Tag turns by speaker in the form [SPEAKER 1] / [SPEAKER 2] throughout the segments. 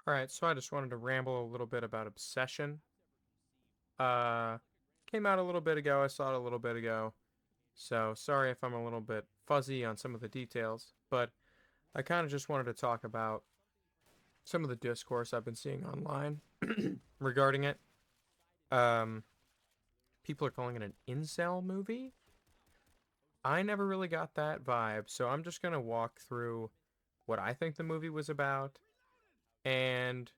[SPEAKER 1] Alright, so I just wanted to ramble a little bit about Obsession. Uh, Came out a little bit ago. I saw it a little bit ago. So sorry if I'm a little bit fuzzy on some of the details, but I kind of just wanted to talk about some of the discourse I've been seeing online regarding it. Um, People are calling it an incel movie. I never really got that vibe, so I'm just gonna walk through what I think the movie was about and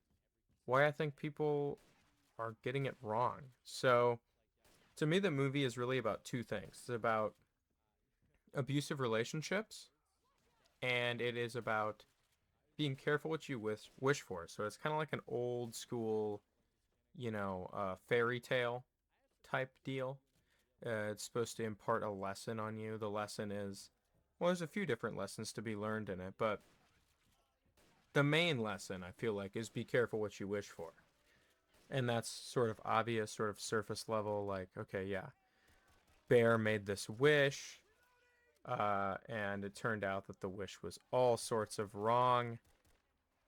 [SPEAKER 1] why I think people are getting it wrong. So, to me, the movie is really about two things. It's about abusive relationships, and it is about being careful what you wish for. So it's kind of like an old school, fairy tale type deal. It's supposed to impart a lesson on you. The lesson is, well, there's a few different lessons to be learned in it, but the main lesson I feel like is be careful what you wish for. And that's sort of obvious, sort of surface level, like, okay, yeah, Bear made this wish, and it turned out that the wish was all sorts of wrong,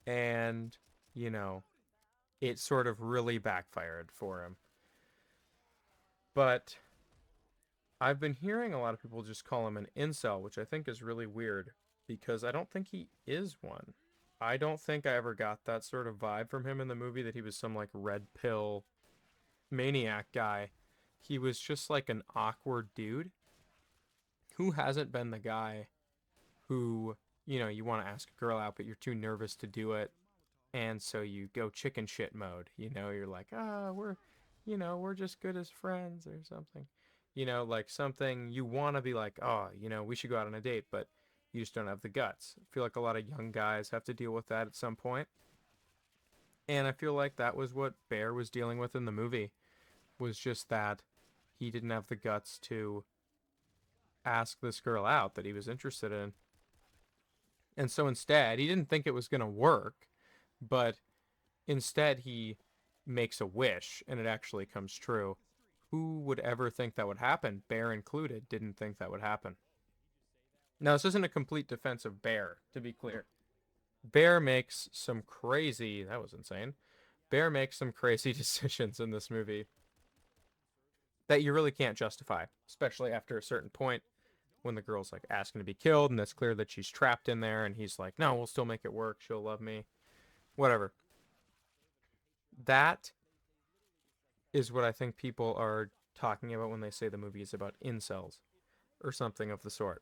[SPEAKER 1] and, you know, it sort of really backfired for him. But I've been hearing a lot of people just call him an incel, which I think is really weird because I don't think he is one. I don't think I ever got that sort of vibe from him in the movie that he was some like red pill maniac guy. He was just like an awkward dude who hasn't been the guy who, you want to ask a girl out, but you're too nervous to do it. And so you go chicken shit mode. You're like, we're just good as friends or something. Like something you want to be like, oh, we should go out on a date, but you just don't have the guts. I feel like a lot of young guys have to deal with that at some point. And I feel like that was what Bear was dealing with in the movie, was just that he didn't have the guts to ask this girl out that he was interested in. And so instead, he didn't think it was going to work, but instead he makes a wish and it actually comes true. Who would ever think that would happen? Bear included didn't think that would happen. Now, this isn't a complete defense of Bear, to be clear. Bear makes some crazy, that was insane. Bear makes some crazy decisions in this movie that you really can't justify, especially after a certain point when the girl's like asking to be killed and it's clear that she's trapped in there and he's like, no, we'll still make it work. She'll love me. Whatever. That is what I think people are talking about when they say the movie is about incels or something of the sort.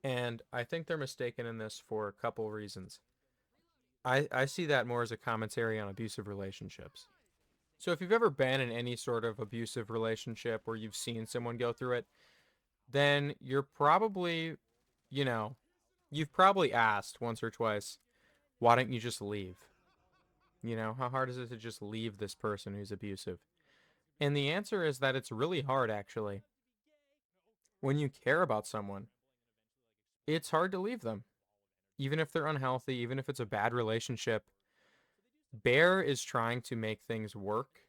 [SPEAKER 1] And I think they're mistaken in this for a couple reasons. I see that more as a commentary on abusive relationships. So if you've ever been in any sort of abusive relationship or you've seen someone go through it, then you're probably, you know, you've probably asked once or twice, why don't you just leave? How hard is it to just leave this person who's abusive? And the answer is that it's really hard, actually. When you care about someone, it's hard to leave them. Even if they're unhealthy, even if it's a bad relationship, Bear is trying to make things work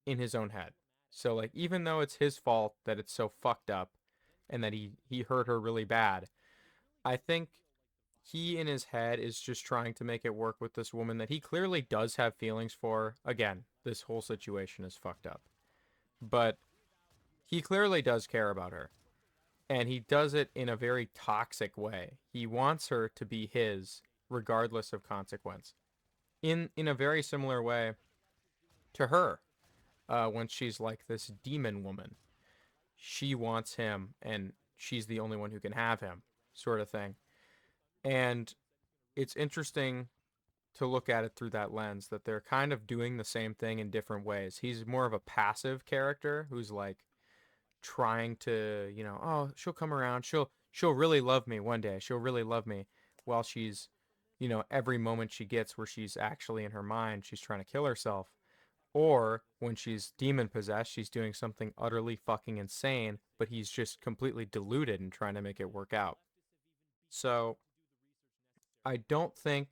[SPEAKER 1] in his own head. So, like, even though it's his fault that it's so fucked up and that he hurt her really bad, I think he in his head is just trying to make it work with this woman that he clearly does have feelings for. Again, this whole situation is fucked up. But he clearly does care about her. And he does it in a very toxic way. He wants her to be his regardless of consequence. In a very similar way to her, when she's like this demon woman. She wants him and she's the only one who can have him, sort of thing. And it's interesting to look at it through that lens that they're kind of doing the same thing in different ways. He's more of a passive character who's like trying to, oh, she'll come around. She'll really love me one day. She'll really love me, while she's, every moment she gets where she's actually in her mind, she's trying to kill herself. Or when she's demon possessed, she's doing something utterly fucking insane, but he's just completely deluded and trying to make it work out. So I don't think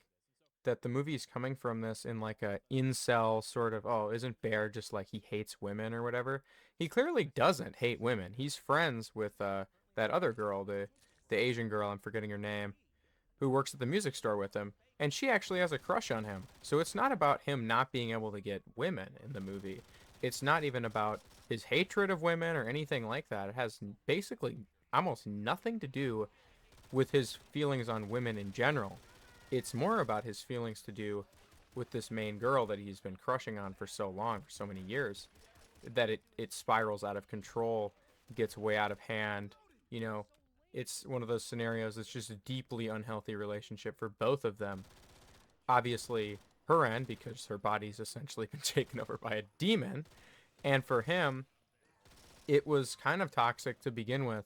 [SPEAKER 1] that the movie is coming from this in like a incel sort of, oh, isn't Bear just like he hates women or whatever? He clearly doesn't hate women. He's friends with that other girl, the Asian girl, I'm forgetting her name, who works at the music store with him. and she actually has a crush on him. So it's not about him not being able to get women in the movie. It's not even about his hatred of women or anything like that. It has basically almost nothing to do with his feelings on women in general. It's more about his feelings to do with this main girl that he's been crushing on for so long, for so many years, that it spirals out of control, gets way out of hand. You know, it's one of those scenarios that's just a deeply unhealthy relationship for both of them. Obviously, her end, because her body's essentially been taken over by a demon. And for him, it was kind of toxic to begin with.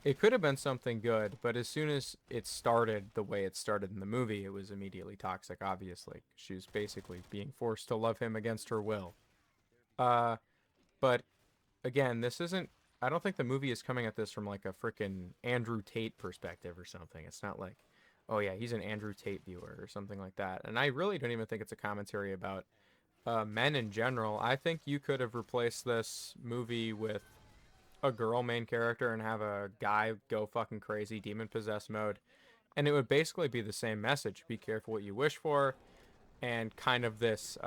[SPEAKER 1] It could have been something good, but as soon as it started the way it started in the movie, it was immediately toxic, obviously. She was basically being forced to love him against her will. Uh, but again, this isn't. I don't think the movie is coming at this from like a freaking Andrew Tate perspective or something. It's not like, oh yeah, he's an Andrew Tate viewer or something like that. And I really don't even think it's a commentary about men in general. I think you could have replaced this movie with a girl main character and have a guy go fucking crazy demon possessed mode, and it would basically be the same message: be careful what you wish for, and kind of this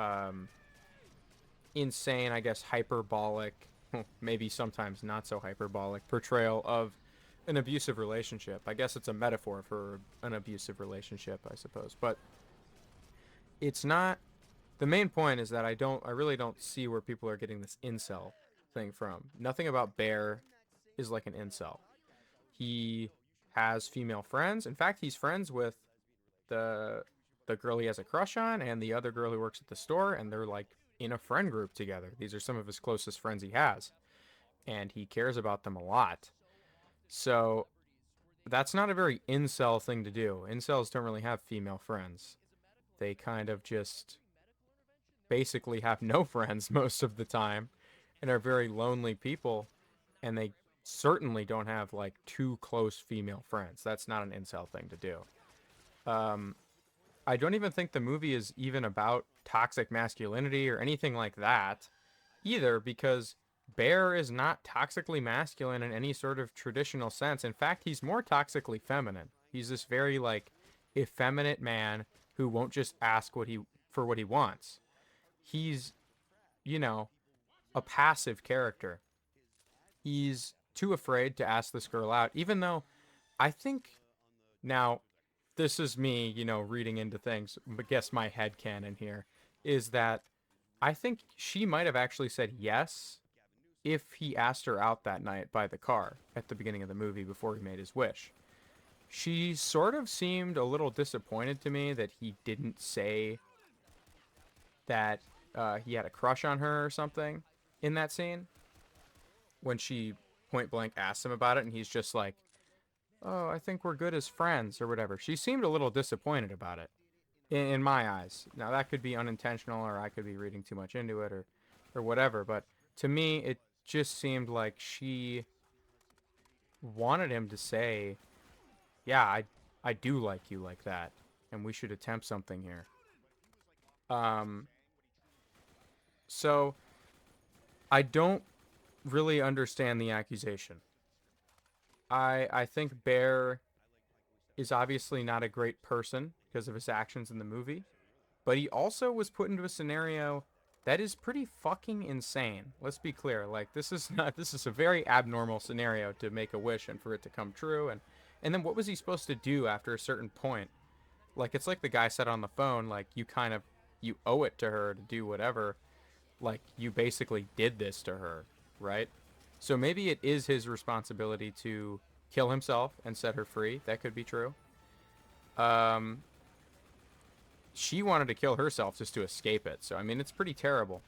[SPEAKER 1] insane, I guess, hyperbolic, maybe sometimes not so hyperbolic portrayal of an abusive relationship. I guess it's a metaphor for an abusive relationship, I suppose. But it's not. The main point is that I really don't see where people are getting this incel thing from. Nothing about Bear is like an incel. He has female friends. In fact, he's friends with the the girl he has a crush on and the other girl who works at the store, and they're like in a friend group together. These are some of his closest friends he has, and he cares about them a lot. So that's not a very incel thing to do. Incels don't really have female friends. They kind of just basically have no friends most of the time and are very lonely people, and they certainly don't have like two close female friends. That's not an incel thing to do. Um, I don't even think the movie is even about toxic masculinity or anything like that either, because Bear is not toxically masculine in any sort of traditional sense. In fact, he's more toxically feminine. He's this very like effeminate man who won't just ask what he wants. He's, you know, a passive character. He's too afraid to ask this girl out, even though I think now this is me, reading into things, but guess my head canon here is that I think she might have actually said yes if he asked her out that night by the car at the beginning of the movie before he made his wish. She sort of seemed a little disappointed to me that he didn't say that he had a crush on her or something in that scene when she point blank asks him about it, and he's just like, oh, I think we're good as friends or whatever. She seemed a little disappointed about it in my eyes. Now that could be unintentional, or I could be reading too much into it, or whatever. But to me, it just seemed like she wanted him to say, "Yeah, I do like you like that, and we should attempt something here." Um, so I don't really understand the accusation. I think Bear is obviously not a great person because of his actions in the movie, but he also was put into a scenario that is pretty fucking insane. Let's be clear. Like, this is a very abnormal scenario to make a wish and for it to come true. And then what was he supposed to do after a certain point? Like, it's like the guy said on the phone, like, you owe it to her to do whatever. Like, you basically did this to her, right? So maybe it is his responsibility to kill himself and set her free. That could be true. Um, she wanted to kill herself just to escape it. So I mean, it's pretty terrible.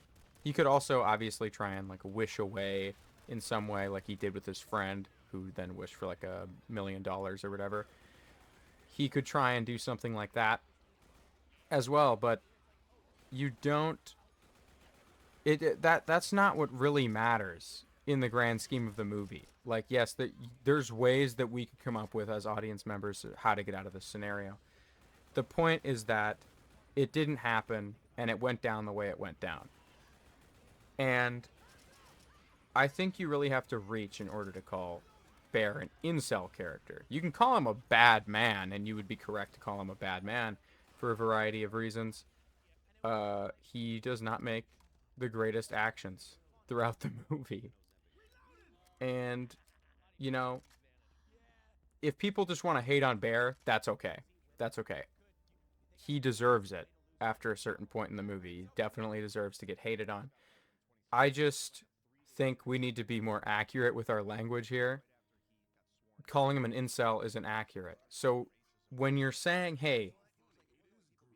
[SPEAKER 1] He could also obviously try and like wish away in some way, like he did with his friend, who then wished for like $1 million or whatever. He could try and do something like that as well, but you don't. That's not what really matters in the grand scheme of the movie. Like, yes, there's ways that we could come up with as audience members how to get out of this scenario. The point is that it didn't happen, and it went down the way it went down. And I think you really have to reach in order to call Bear an incel character. You can call him a bad man, and you would be correct to call him a bad man, for a variety of reasons. He does not make the greatest actions throughout the movie. And, you know, if people just want to hate on Bear, that's okay. That's okay. He deserves it after a certain point in the movie. He definitely deserves to get hated on. I just think we need to be more accurate with our language here. Calling him an incel isn't accurate. So when you're saying, hey,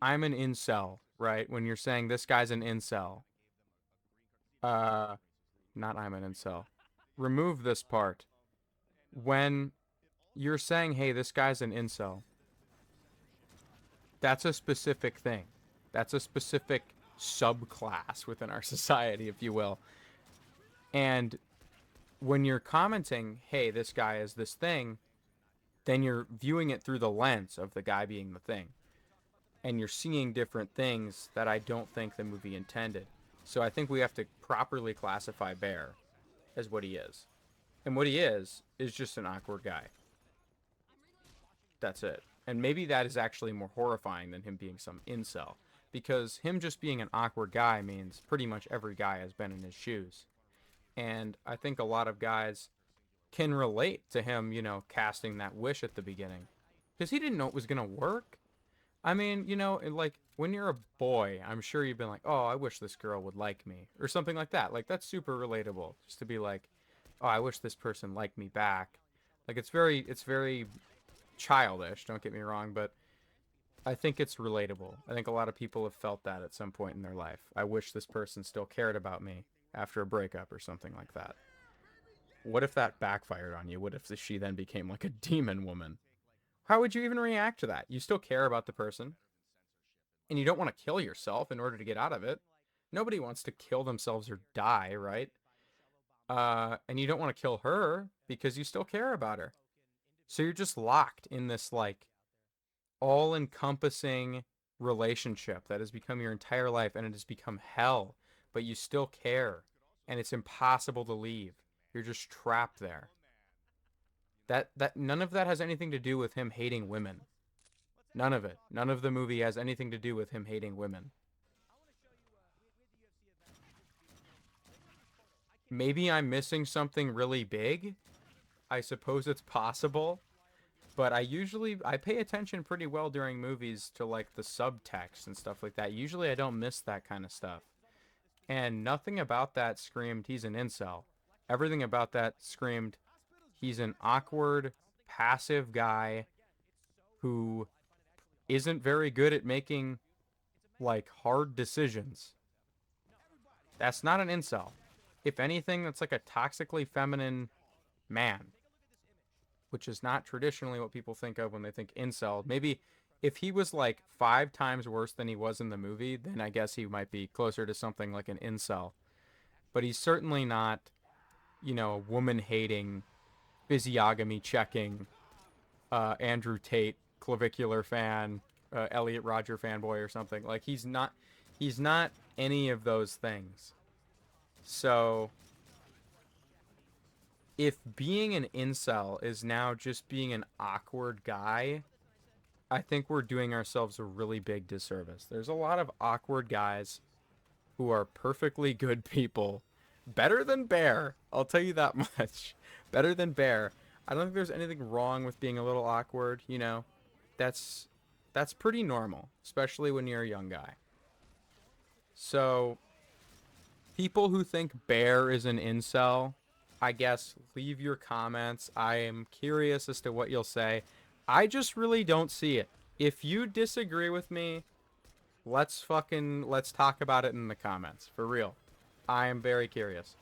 [SPEAKER 1] I'm an incel, right? When you're saying this guy's an incel, uh, not I'm an incel. Remove this part. When you're saying, hey, this guy's an incel, that's a specific thing. That's a specific subclass within our society, if you will. And when you're commenting, hey, this guy is this thing, then you're viewing it through the lens of the guy being the thing. And you're seeing different things that I don't think the movie intended. So I think we have to properly classify Bear as what he is. And what he is just an awkward guy. That's it. And maybe that is actually more horrifying than him being some incel. Because him just being an awkward guy means pretty much every guy has been in his shoes. And I think a lot of guys can relate to him, casting that wish at the beginning. Because he didn't know it was going to work. I mean, like, when you're a boy, I'm sure you've been like, oh, I wish this girl would like me. Or something like that. Like, that's super relatable. Just to be like, oh, I wish this person liked me back. Like, it's very childish, don't get me wrong, but I think it's relatable. I think a lot of people have felt that at some point in their life. I wish this person still cared about me after a breakup or something like that. What if that backfired on you? What if she then became like a demon woman? How would you even react to that? You still care about the person, and you don't want to kill yourself in order to get out of it. Nobody wants to kill themselves or die, right? And you don't want to kill her because you still care about her. So you're just locked in this like all-encompassing relationship that has become your entire life, and it has become hell, but you still care, and it's impossible to leave. You're just trapped there. That none of that has anything to do with him hating women. None of it. None of the movie has anything to do with him hating women. Maybe I'm missing something really big. I suppose it's possible. But I pay attention pretty well during movies to like the subtext and stuff like that. Usually I don't miss that kind of stuff. And nothing about that screamed he's an incel. Everything about that screamed he's an awkward, passive guy who isn't very good at making like hard decisions. That's not an incel. If anything, that's like a toxically feminine man, which is not traditionally what people think of when they think incel. Maybe if he was like 5 times worse than he was in the movie, then I guess he might be closer to something like an incel. But he's certainly not, a woman-hating, physiognomy-checking, Andrew Tate clavicular fan, Elliot Rodger fanboy or something. Like he's not any of those things. So if being an incel is now just being an awkward guy, I think we're doing ourselves a really big disservice. There's a lot of awkward guys who are perfectly good people. Better than Bear, I'll tell you that much. Better than Bear. I don't think there's anything wrong with being a little awkward, That's pretty normal, especially when you're a young guy. So, people who think Bear is an incel, I guess leave your comments. I am curious as to what you'll say. I just really don't see it. If you disagree with me, let's talk about it in the comments. For real. I am very curious.